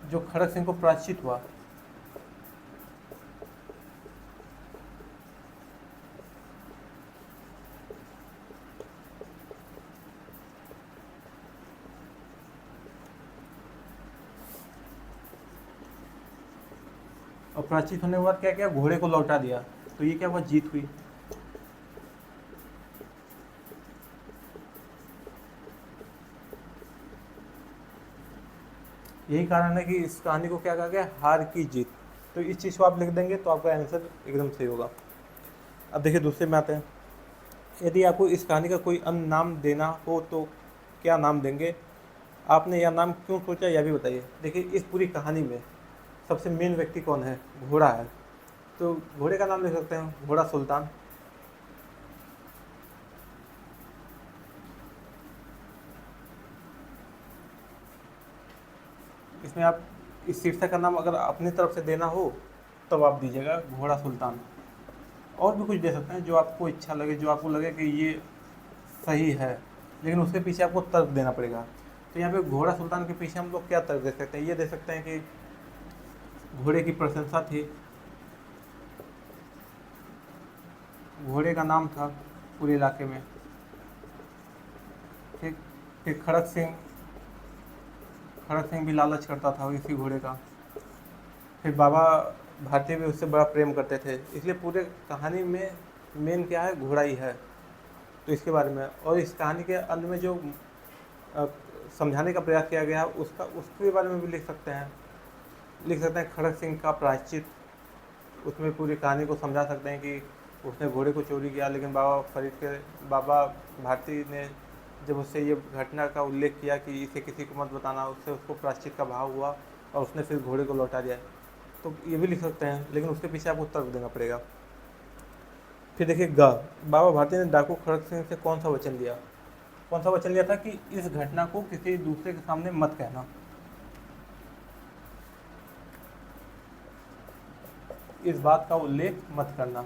जो खड़क सिंह को पराजित हुआ। और पराजित होने के बाद क्या किया, घोड़े को लौटा दिया। तो ये क्या हुआ, जीत हुई। यही कारण है कि इस कहानी को क्या कहा गया, हार की जीत। तो इस चीज़ को आप लिख देंगे तो आपका आंसर एकदम सही होगा। अब देखिए दूसरे में आते हैं। यदि आपको इस कहानी का कोई अन्य नाम देना हो तो क्या नाम देंगे, आपने यह नाम क्यों सोचा यह भी बताइए। देखिए इस पूरी कहानी में सबसे मेन व्यक्ति कौन है, घोड़ा है। तो घोड़े का नाम लिख सकते हैं, घोड़ा सुल्तान। इसमें आप इस शीर्षक का नाम अगर अपनी तरफ से देना हो तब आप दीजिएगा घोड़ा सुल्तान। और भी कुछ दे सकते हैं जो आपको इच्छा लगे, जो आपको लगे कि ये सही है, लेकिन उसके पीछे आपको तर्क देना पड़ेगा। तो यहाँ पे घोड़ा सुल्तान के पीछे हम लोग क्या तर्क दे सकते हैं, ये दे सकते हैं कि घोड़े की प्रशंसा थी, घोड़े का नाम था पूरे इलाके में। ठीक। फिर खड़क सिंह भी लालच करता था इसी घोड़े का। फिर बाबा भारती भी उससे बड़ा प्रेम करते थे, इसलिए पूरे कहानी में मेन क्या है, घोड़ा ही है। तो इसके बारे में और इस कहानी के अंत में जो अ, समझाने का प्रयास किया गया है उसके बारे में भी लिख सकते हैं खड़क सिंह का प्रायश्चित। उसमें पूरी कहानी को समझा सकते हैं कि उसने घोड़े को चोरी किया, लेकिन बाबा भारती ने जब उससे ये घटना का उल्लेख किया कि इसे किसी को मत बताना, उससे उसको प्रायश्चित का भाव हुआ और उसने फिर घोड़े को लौटा दिया। तो ये भी लिख सकते हैं, लेकिन उसके पीछे आपको तर्क देना पड़ेगा। फिर देखिए बाबा भारती ने डाकू खड़क सिंह से कौन सा वचन लिया। कौन सा वचन लिया था कि इस घटना को किसी दूसरे के सामने मत कहना, इस बात का उल्लेख मत करना।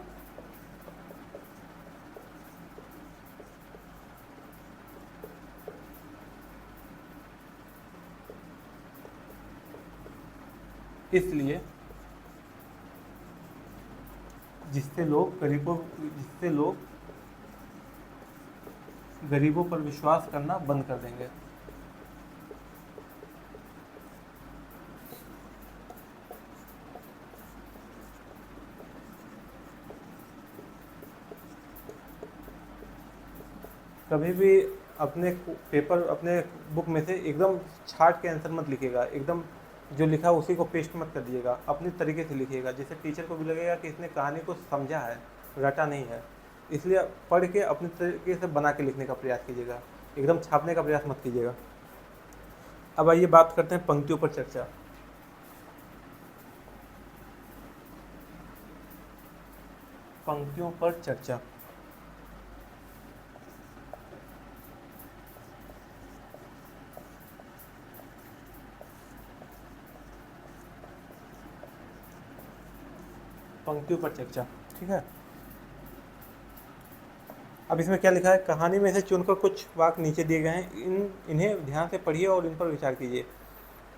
इसलिए जिससे लोग गरीबों पर विश्वास करना बंद कर देंगे। कभी भी अपने बुक में से एकदम छाट के आंसर मत लिखिएगा, एकदम जो लिखा उसी को पेस्ट मत कर दिएगा, अपने तरीके से लिखिएगा, जिससे टीचर को भी लगेगा कि इसने कहानी को समझा है, रटा नहीं है। इसलिए पढ़ के अपने तरीके से बना के लिखने का प्रयास कीजिएगा, एकदम छापने का प्रयास मत कीजिएगा। अब आइए बात करते हैं पंक्तियों पर चर्चा। पंक्तियों पर चर्चा। पंक्तियों पर चर्चा। ठीक है, अब इसमें क्या लिखा है, कहानी में से चुनकर कुछ वाक्य नीचे दिए गए हैं, इन्हें ध्यान से पढ़िए और इन पर विचार कीजिए।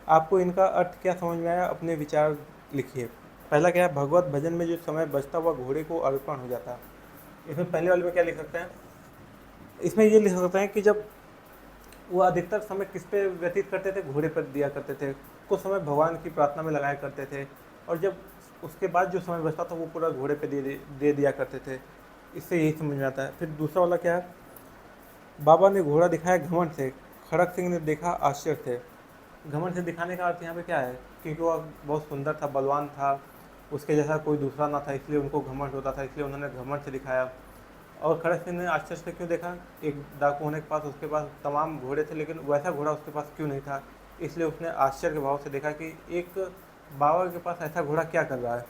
आपको इनका अर्थ क्या समझ में आया, अपने विचार लिखिए। पहला क्या है, भगवत भजन में जो समय बचता वह घोड़े को अर्पण हो जाता। इसमें पहले वाले में क्या लिख सकते हैं, इसमें ये लिख सकते हैं कि जब वो अधिकतर समय किस पे व्यतीत करते थे, घोड़े पर दिया करते थे। कुछ समय भगवान की प्रार्थना में लगाया करते थे, और जब उसके बाद जो समय बचता था वो पूरा घोड़े पे दे दिया करते थे। इससे यही समझ में आता है। फिर दूसरा वाला क्या है, बाबा ने घोड़ा दिखाया घमंड से, खड़क सिंह ने देखा आश्चर्य से। घमंड से दिखाने का अर्थ यहाँ पे क्या है, क्योंकि वह बहुत सुंदर था, बलवान था, उसके जैसा कोई दूसरा ना था, इसलिए उनको घमंड होता था, इसलिए उन्होंने घमंड से दिखाया। और खड़क सिंह ने आश्चर्य से क्यों देखा, एक डाकू होने के पास उसके पास तमाम घोड़े थे, लेकिन वैसा घोड़ा उसके पास क्यों नहीं था, इसलिए उसने आश्चर्य के भाव से देखा कि एक बाबा के पास ऐसा घोड़ा क्या कर रहा है।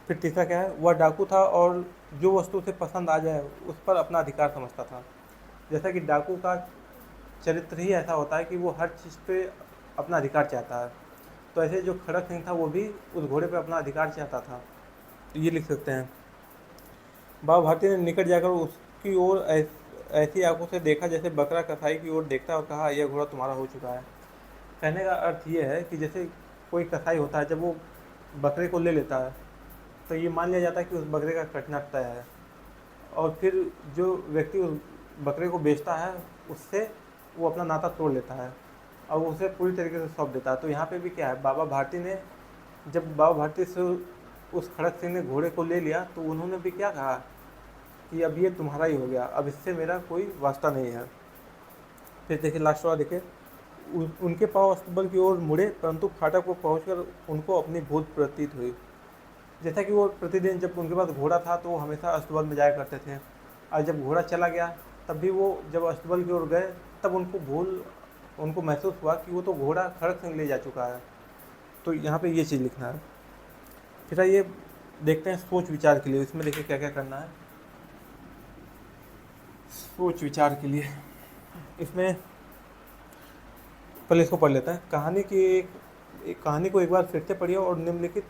फिर तीसरा क्या है, वह डाकू था और जो वस्तु उसे पसंद आ जाए उस पर अपना अधिकार समझता था। जैसा कि डाकू का चरित्र ही ऐसा होता है कि वो हर चीज़ पे अपना अधिकार चाहता है, तो ऐसे जो खड़क सिंह था वो भी उस घोड़े पे अपना अधिकार चाहता था। तो ये लिख सकते हैं, बाबा भारती ने निकट जाकर उसकी ओर ऐसी आंखों से देखा जैसे बकरा कसाई की ओर देखता, और कहा, यह घोड़ा तुम्हारा हो चुका है। कहने का अर्थ ये है कि जैसे कोई कसाई होता है, जब वो बकरे को ले लेता है तो ये मान लिया जाता है कि उस बकरे का कटना तय है, और फिर जो व्यक्ति उस बकरे को बेचता है उससे वो अपना नाता तोड़ लेता है और वो उसे पूरी तरीके से सौंप देता है। तो यहाँ पे भी क्या है, बाबा भारती ने, जब बाबा भारती से उस खड़क सिंह ने घोड़े को ले लिया तो उन्होंने भी क्या कहा कि अब ये तुम्हारा ही हो गया, अब इससे मेरा कोई वास्ता नहीं है। फिर देखिए लास्ट वाला देखिए, उनके पाँव अस्तबल की ओर मुड़े, परंतु फाटक पर पहुंचकर उनको अपनी भूल प्रतीत हुई। जैसा कि वो प्रतिदिन जब उनके पास घोड़ा था तो वो हमेशा अस्तबल में जाया करते थे, और जब घोड़ा चला गया तब भी वो जब अस्तबल की ओर गए तब उनको महसूस हुआ कि वो तो घोड़ा खड़क सिंह ले जा चुका है। तो यहाँ पे ये चीज़ लिखना है। फिर ये देखते हैं सोच विचार के लिए, इसमें देखिए क्या क्या करना है सोच विचार के लिए। इसमें पहले इसको पढ़ लेते हैं। एक कहानी को एक बार फिर से पढ़िए और निम्नलिखित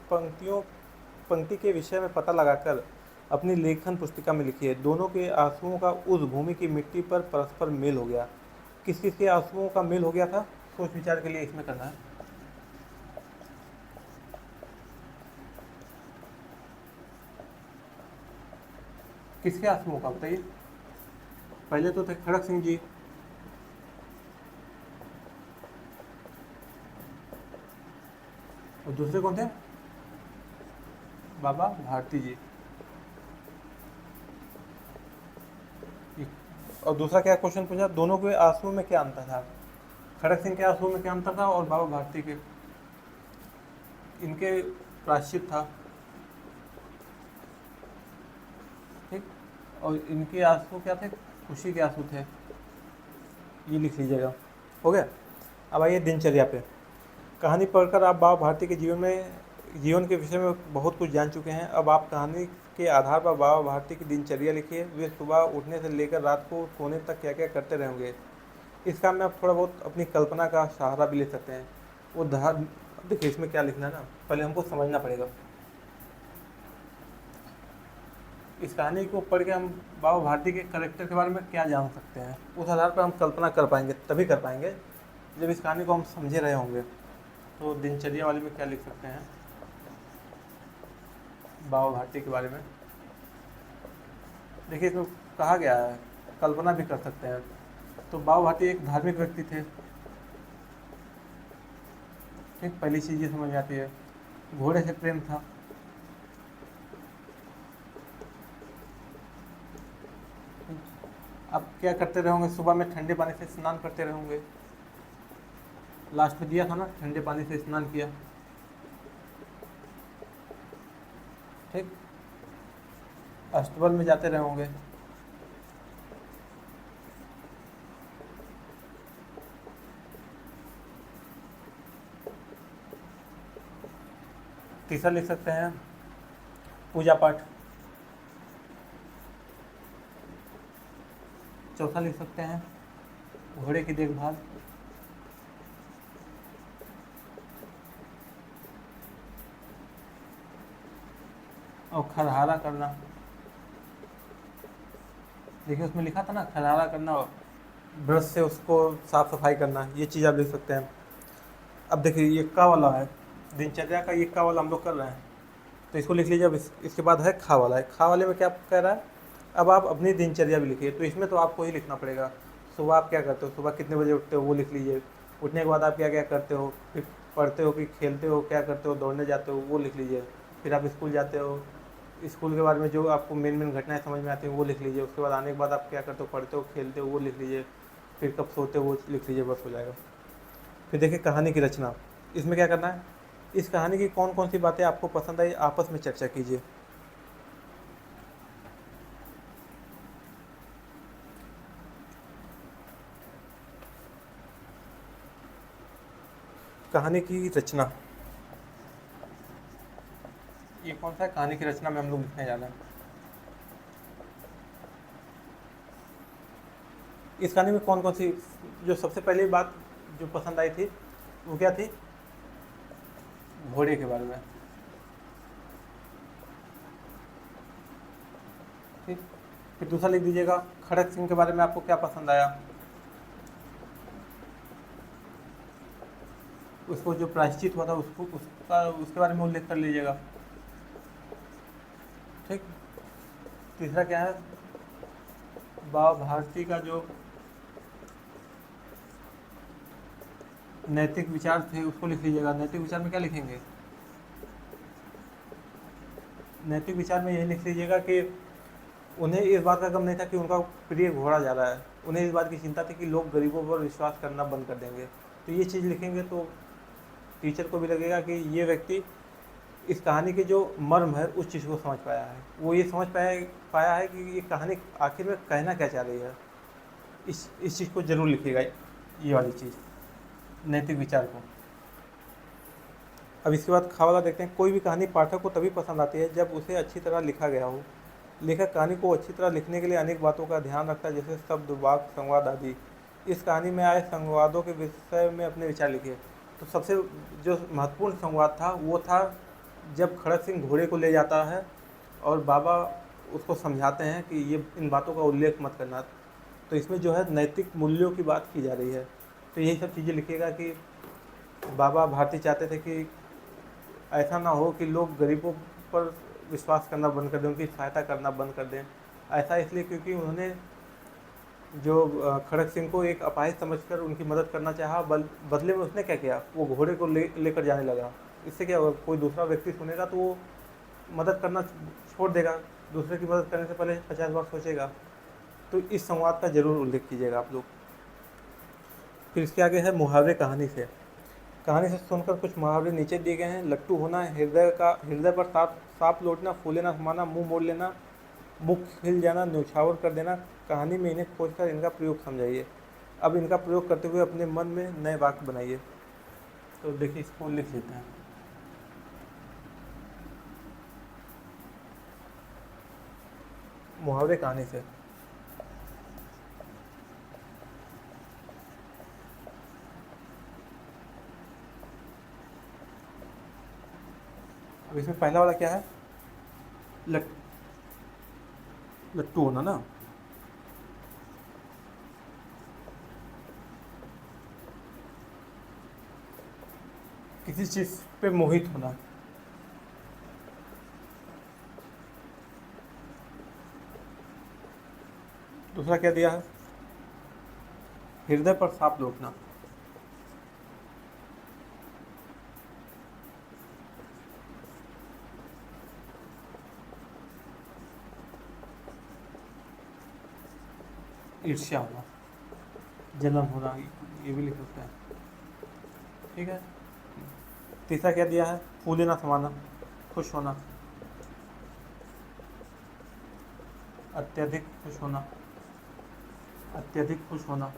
पंक्ति के विषय में पता लगाकर अपनी लेखन पुस्तिका में लिखिए। दोनों के आंसुओं का उस भूमि की मिट्टी पर परस्पर मेल हो गया। किस किस के आंसुओं का मेल हो गया था, सोच विचार के लिए इसमें करना है। किसके आंसुओं का बताइए। पहले तो थे खड़क सिंह जी, और दूसरे कौन थे, बाबा भारती जी। और दूसरा क्या क्वेश्चन पूछा, दोनों के आंसुओं में क्या अंतर था, खड़क सिंह के आंसुओं में क्या अंतर था और बाबा भारती के, इनके प्रायश्चित था, ठीक, और इनके आंसू क्या थे, खुशी के आंसू थे। ये लिख लीजिएगा, हो गया। अब आइए दिनचर्या पे। कहानी पढ़कर आप बाबा भारती के जीवन के विषय में बहुत कुछ जान चुके हैं। अब आप कहानी के आधार पर बाबा भारती की दिनचर्या लिखिए। वे सुबह उठने से लेकर रात को सोने तक क्या क्या करते रहेंगे। इस काम में आप थोड़ा बहुत अपनी कल्पना का सहारा भी ले सकते हैं। वो देखिए इसमें क्या लिखना है ना, पहले हमको समझना पड़ेगा। इस कहानी को पढ़ के हम बाबा भारती के कैरेक्टर के बारे में क्या जान सकते हैं, उस आधार पर हम कल्पना कर पाएंगे, तभी कर पाएंगे जब इस कहानी को हम समझे रहे होंगे। तो दिनचर्या वाले में क्या लिख सकते हैं बाबा भारती के बारे में, देखिए इसमें कहा गया है, कल्पना भी कर सकते हैं। तो बाबा भारती एक धार्मिक व्यक्ति थे, ठीक, पहली चीज़ ये समझ आती है। घोड़े से प्रेम था, अब क्या करते रहोगे, सुबह में ठंडे पानी से स्नान करते रहोगे। लास्ट में दिया था ना, ठंडे पानी से स्नान किया, ठीक, अस्तबल में जाते रहोगे। तीसरा लिख सकते हैं पूजा पाठ। चौथा लिख सकते हैं घोड़े की देखभाल। और खरहारा करना, देखिए उसमें लिखा था ना खरहारा करना, और ब्रश से उसको साफ सफाई करना, ये चीज़ आप लिख सकते हैं। अब देखिए ये का वाला है, दिनचर्या का ये का वाला हम लोग कर रहे हैं, तो इसको लिख लीजिए। अब इसके बाद है खा वाला है। खा वाले में क्या कह रहा है, अब आप अपनी दिनचर्या भी लिखिए। तो इसमें तो आपको ही लिखना पड़ेगा। सुबह आप क्या करते हो, सुबह कितने बजे उठते हो वो लिख लीजिए। उठने के बाद आप क्या क्या करते हो, फिर पढ़ते हो कि खेलते हो, क्या करते हो, दौड़ने जाते हो वो लिख लीजिए। फिर आप स्कूल जाते हो, स्कूल के बारे में जो आपको मेन मेन घटनाएं समझ में आती हैं वो लिख लीजिए। उसके बाद आने के बाद आप क्या करते हो, पढ़ते हो, खेलते हो वो लिख लीजिए। फिर कब सोते हो वो लिख लीजिए, बस हो जाएगा। फिर देखिए कहानी की रचना, इसमें क्या करना है, इस कहानी की कौन कौन सी बातें आपको पसंद आई आपस में चर्चा कीजिए। कहानी की रचना, ये कौन सा है, कहानी की रचना में हम लोग लिखने जा रहे हैं। इस कहानी में कौन कौन सी, जो सबसे पहली बात जो पसंद आई थी वो क्या थी, घोड़े के बारे में। ठीक, फिर दूसरा लिख दीजिएगा खड़क सिंह के बारे में आपको क्या पसंद आया, उसको जो प्रायश्चित हुआ था उसको उसके बारे में उल्लेख कर लीजिएगा। ठीक, तीसरा क्या है, बाबा भारती का जो नैतिक विचार थे उसको लिख लीजिएगा। नैतिक विचार में क्या लिखेंगे, नैतिक विचार में यही लिख लीजिएगा कि उन्हें इस बात का गम नहीं था कि उनका प्रिय घोड़ा जा रहा है, उन्हें इस बात की चिंता थी कि लोग गरीबों पर विश्वास करना बंद कर देंगे। तो ये चीज़ लिखेंगे तो टीचर को भी लगेगा कि ये व्यक्ति इस कहानी के जो मर्म है उस चीज़ को समझ पाया है, वो ये समझ पाया है कि ये कहानी आखिर में कहना क्या चाह रही है। इस चीज़ को ज़रूर लिखिएगा, ये वाली चीज़, नैतिक विचार को। अब इसके बाद खा वाला देखते हैं। कोई भी कहानी पाठक को तभी पसंद आती है जब उसे अच्छी तरह लिखा गया हो। लेखक कहानी को अच्छी तरह लिखने के लिए अनेक बातों का ध्यान रखता है, जैसे शब्द, वाक्य, संवाद आदि। इस कहानी में आए संवादों के विषय में अपने विचार लिखिए। तो सबसे जो महत्वपूर्ण संवाद था वो था जब खड़क सिंह घोड़े को ले जाता है और बाबा उसको समझाते हैं कि ये इन बातों का उल्लेख मत करना। तो इसमें जो है नैतिक मूल्यों की बात की जा रही है। तो यही सब चीज़ें लिखिएगा कि बाबा भारती चाहते थे कि ऐसा ना हो कि लोग गरीबों पर विश्वास करना बंद कर दें, उनकी सहायता करना बंद कर दें। ऐसा इसलिए क्योंकि उन्होंने जो खड़क सिंह को एक अपाहिज समझकर उनकी मदद करना चाहा, बदले में उसने क्या किया, वो घोड़े को लेकर जाने लगा। इससे क्या होगा, कोई दूसरा व्यक्ति सुनेगा तो वो मदद करना छोड़ देगा, दूसरे की मदद करने से पहले 50 बार सोचेगा। तो इस संवाद का जरूर उल्लेख कीजिएगा आप लोग। फिर इसके आगे है मुहावरे कहानी से। कहानी से सुनकर कुछ मुहावरे नीचे दिए गए हैं। लट्टू होना, हृदय पर सांप लौटना, फूले ना समाना, मुंह मोड़ लेना, मुख खिल जाना, न्यौछावर कर देना। कहानी में इन्हें खोजकर इनका प्रयोग समझाइए। अब इनका प्रयोग करते हुए अपने मन में नए वाक्य बनाइए। तो देखिए इसको लिख लेते हैं। मुहावरे कहानी से, अब इसमें पहला वाला क्या है, लट्टू होना ना, किसी चीज़ पे मोहित होना। दूसरा क्या दिया है, हृदय पर सांप लौटना। ईर्ष्या होना, जलन होना, ये भी लिख सकते हैं। ठीक है। तीसरा क्या दिया है, फूले ना समाना, खुश होना, अत्यधिक खुश होना, अत्यधिक खुश होना।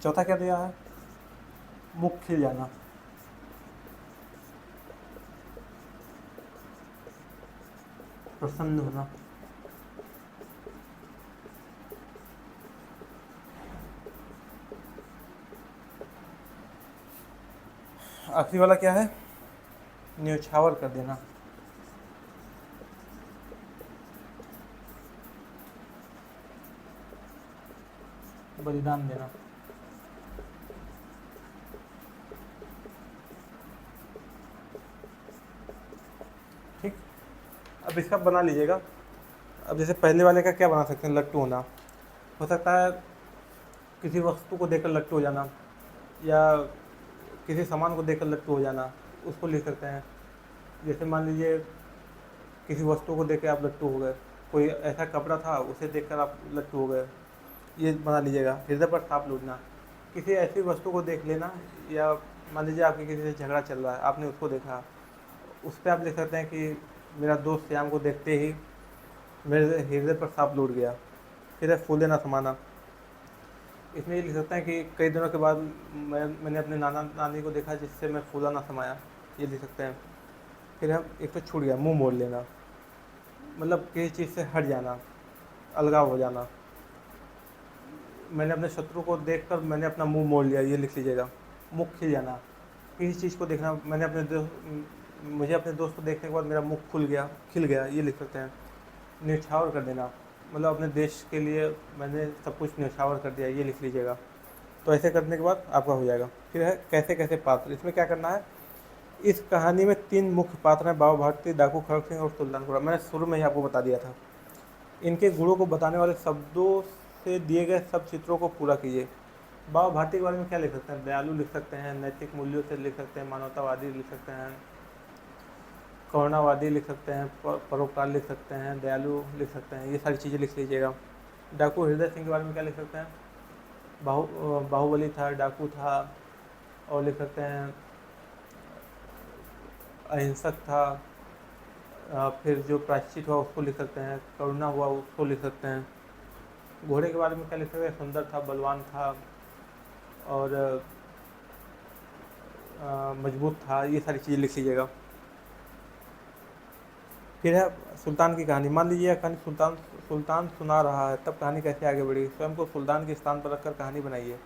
चौथा क्या दिया है, मुख खिल जाना, प्रसन्न होना। आखिरी वाला क्या है? न्योछावर कर देना। बलिदान देना। ठीक, अब इसका बना लीजिएगा। अब जैसे पहले वाले का क्या बना सकते हैं? लट्टू होना। हो सकता है किसी वस्तु को देखकर लट्टू हो जाना, या किसी सामान को देखकर लट्टू हो जाना, उसको लिख सकते हैं। जैसे मान लीजिए किसी वस्तु को देख के आप लट्टू हो गए, कोई ऐसा कपड़ा था उसे देखकर आप लट्टू हो गए, ये बना लीजिएगा। हृदय पर सांप लूटना, किसी ऐसी वस्तु को देख लेना, या मान लीजिए आपके किसी से झगड़ा चल रहा है, आपने उसको देखा, उस पर आप लिख सकते हैं कि मेरा दोस्त श्याम को देखते ही मेरे हृदय पर सांप लूट गया। फिर है फूले ना समाना। इसमें ये लिख सकते हैं कि कई दिनों के बाद मैंने अपने नाना नानी को देखा जिससे मैं फूला ना समाया, ये लिख सकते हैं। फिर हम एक तो छूट गया, मुंह मोड़ लेना, मतलब किसी चीज़ से हट जाना, अलगाव हो जाना। मैंने अपने शत्रु को देखकर मैंने अपना मुंह मोड़ लिया, ये लिख लीजिएगा। मुख खिल जाना, किसी चीज़ को देखना, मुझे अपने दोस्त को देखने के बाद मेरा मुख खिल गया, ये लिख सकते हैं। न्यौछावर कर देना, मतलब अपने देश के लिए मैंने सब कुछ न्यौछावर कर दिया, ये लिख लीजिएगा। तो ऐसे करने के बाद आपका हो जाएगा। फिर है कैसे कैसे पात्र। इसमें क्या करना है, इस कहानी में 3 मुख्य पात्र हैं, बाबा भारती, डाकू खड़क सिंह और सुल्तान कोड़ा। मैंने शुरू में ही आपको बता दिया था। इनके गुणों को बताने वाले शब्दों से दिए गए सब चित्रों को पूरा कीजिए। बाबा भारती के बारे में क्या लिख सकते हैं? दयालु लिख सकते हैं, नैतिक मूल्यों से लिख सकते हैं, मानवतावादी लिख सकते हैं, करुणावादी लिख सकते हैं, परोपकार लिख सकते हैं, दयालु लिख सकते हैं, ये सारी चीज़ें लिख लीजिएगा। डाकू हृदय सिंह के बारे में क्या लिख सकते हैं? बाहुबली था, डाकू था, और लिख सकते हैं अहिंसक था। फिर जो प्रायश्चित हुआ उसको लिख सकते हैं, करुणा हुआ उसको लिख सकते हैं। घोड़े के बारे में क्या लिख सकते हैं? सुंदर था, बलवान था, और मजबूत था, ये सारी चीज़ें लिख लीजिएगा। फिर है सुल्तान की कहानी। मान लीजिए कहानी सुल्तान सुना रहा है, तब कहानी कैसे आगे बढ़ी? स्वयं को सुल्तान के स्थान पर रखकर कहानी बनाइए।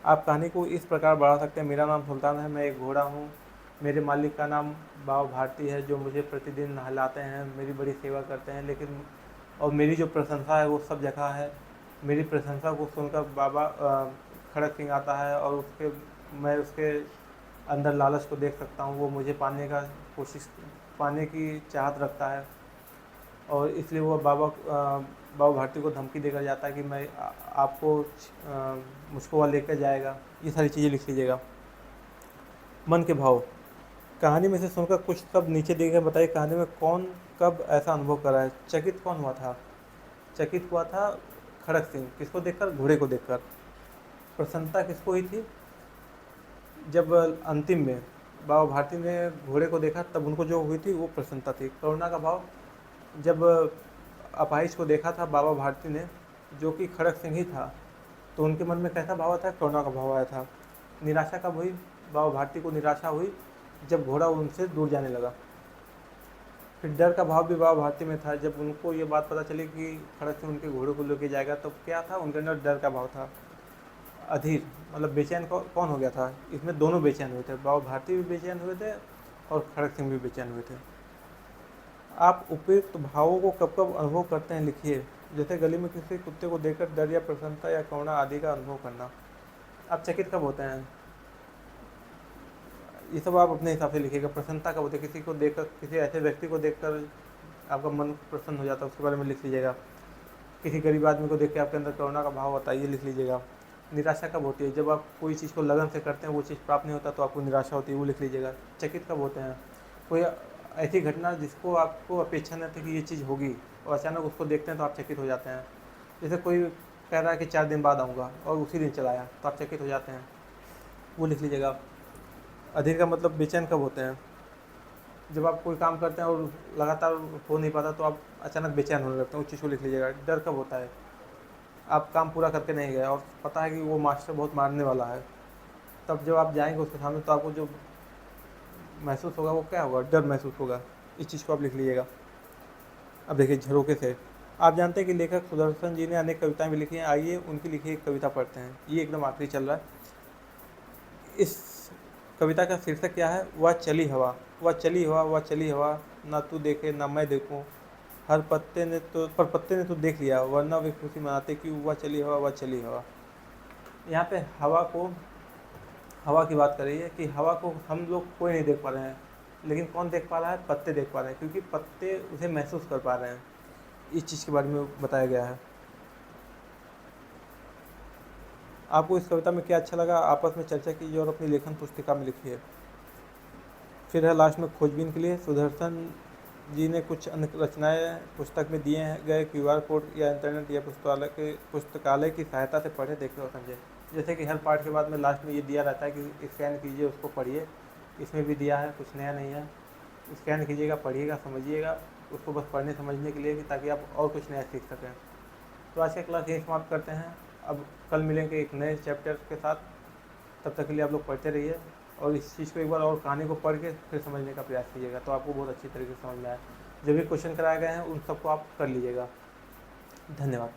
आप कहानी को इस प्रकार बढ़ा सकते हैं, मेरा नाम सुल्तान है, मैं एक घोड़ा हूँ, मेरे मालिक का नाम बाबा भारती है जो मुझे प्रतिदिन नहलाते हैं, मेरी बड़ी सेवा करते हैं, लेकिन और मेरी जो प्रशंसा है वो सब जगह है। मेरी प्रशंसा को सुनकर बाबा खड़क सिंह आता है, और मैं उसके अंदर लालच को देख सकता हूँ, वो मुझे पाने की चाहत रखता है, और इसलिए वो बाबा भारती को धमकी देकर जाता है कि मैं आपको मुझको वहाँ लेकर जाएगा। ये सारी चीज़ें लिख लीजिएगा। मन के भाव। कहानी में से सुनकर कुछ शब्द नीचे दिए गए बताइए, कहानी में कौन कब ऐसा अनुभव कर रहा है? चकित कौन हुआ था? चकित हुआ था खड़क सिंह, किसको देखकर? घोड़े को देखकर। प्रसन्नता किसको हुई थी? जब अंतिम में बाबा भारती ने घोड़े को देखा तब उनको जो हुई थी वो प्रसन्नता थी। करुणा का भाव, जब अपाहिज को देखा था बाबा भारती ने, जो कि खड़क सिंह ही था, तो उनके मन में कैसा भाव था? करुणा का भाव आया था। निराशा कब हुई? बाबा भारती को निराशा हुई जब घोड़ा उनसे दूर जाने लगा। फिर डर का भाव भी बाबा भारती में था, जब उनको ये बात पता चली कि खड़क सिंह उनके घोड़े को लेके जाएगा, तो क्या था? उनके अंदर डर का भाव था। अधीर मतलब बेचैन कौन हो गया था? इसमें दोनों बेचैन हुए थे, बाबा भारती भी बेचैन हुए थे और खड़क सिंह भी बेचैन हुए थे। आप उपयुक्त भावों को कब कब अनुभव करते हैं लिखिए। जैसे गली में किसी कुत्ते को देखकर डर या प्रसन्नता या करुणा आदि का अनुभव करना। आप चकित कब होते हैं? ये सब आप अपने हिसाब से लिखिएगा। प्रसन्नता कब होती है? किसी को देखकर, किसी ऐसे व्यक्ति को देखकर आपका मन प्रसन्न हो जाता है, उसके बारे में लिख लीजिएगा। किसी गरीब आदमी को देख के आपके अंदर करुणा का भाव होता है, ये लिख लीजिएगा। निराशा कब होती है? जब आप कोई चीज़ को लगन से करते हैं, वो चीज़ प्राप्त नहीं होता तो आपको निराशा होती है, वो लिख लीजिएगा। चकित कब होते हैं? कोई ऐसी घटना जिसको आपको अपेक्षा नहीं थी कि ये चीज़ होगी, और अचानक उसको देखते हैं तो आप चकित हो जाते हैं। जैसे कोई कह रहा है कि 4 दिन बाद आऊँगा और उसी दिन चला आया, तो आप चकित हो जाते हैं, वो लिख लीजिएगा। अधीर का मतलब बेचैन कब होते हैं? जब आप कोई काम करते हैं और लगातार हो नहीं पाता तो आप अचानक बेचैन होने लगते हैं, उस चीज़ को लिख लीजिएगा। डर कब होता है? आप काम पूरा करके नहीं गए और पता है कि वो मास्टर बहुत मारने वाला है, तब जब आप जाएंगे उसके सामने तो आपको जो महसूस होगा वो क्या होगा? डर महसूस होगा। इस चीज़ को आप लिख लीजिएगा। अब देखिए झरोखे से। आप जानते हैं कि लेखक सुदर्शन जी ने अनेक कविताएं भी लिखी हैं, आइए उनकी लिखी एक कविता पढ़ते हैं। ये एकदम आखिरी चल रहा है। इस कविता का शीर्षक क्या है? वह चली हवा। वह चली हवा, वह चली हवा, ना तू देखे ना मैं देखूं, हर पत्ते ने तो पर पत्ते ने तो देख लिया, वरना वे खुशी मनाते कि वह चली हवा, वह चली हवा। यहाँ पे हवा की बात कर रही है कि हवा को हम लोग कोई नहीं देख पा रहे हैं, लेकिन कौन देख पा रहा है? पत्ते देख पा रहे हैं, क्योंकि पत्ते उसे महसूस कर पा रहे हैं। इस चीज़ के बारे में बताया गया है। आपको इस कविता में क्या अच्छा लगा, आपस में चर्चा कीजिए और अपनी लेखन पुस्तिका में लिखिए। फिर है लास्ट में खोजबीन के लिए। सुदर्शन जी ने कुछ अन्य रचनाएं पुस्तक में दिए गए QR कोड या इंटरनेट या पुस्तकालय की सहायता से पढ़े, देखे और समझे। जैसे कि हर पार्ट के बाद में लास्ट में ये दिया रहता है कि स्कैन कीजिए, उसको पढ़िए। इसमें भी दिया है, कुछ नया नहीं है। स्कैन कीजिएगा, पढ़िएगा, समझिएगा उसको, बस पढ़ने समझने के लिए कि ताकि आप और कुछ नया सीख सकें। तो आज का क्लास यही समाप्त करते हैं। अब कल मिलेंगे एक नए चैप्टर के साथ। तब तक के लिए आप लोग पढ़ते रहिए और इस चीज़ को एक बार और कहानी को पढ़ के फिर समझने का प्रयास कीजिएगा, तो आपको बहुत अच्छी तरीके से समझ में आए। जो भी क्वेश्चन कराए गए हैं उन सबको आप कर लीजिएगा। धन्यवाद।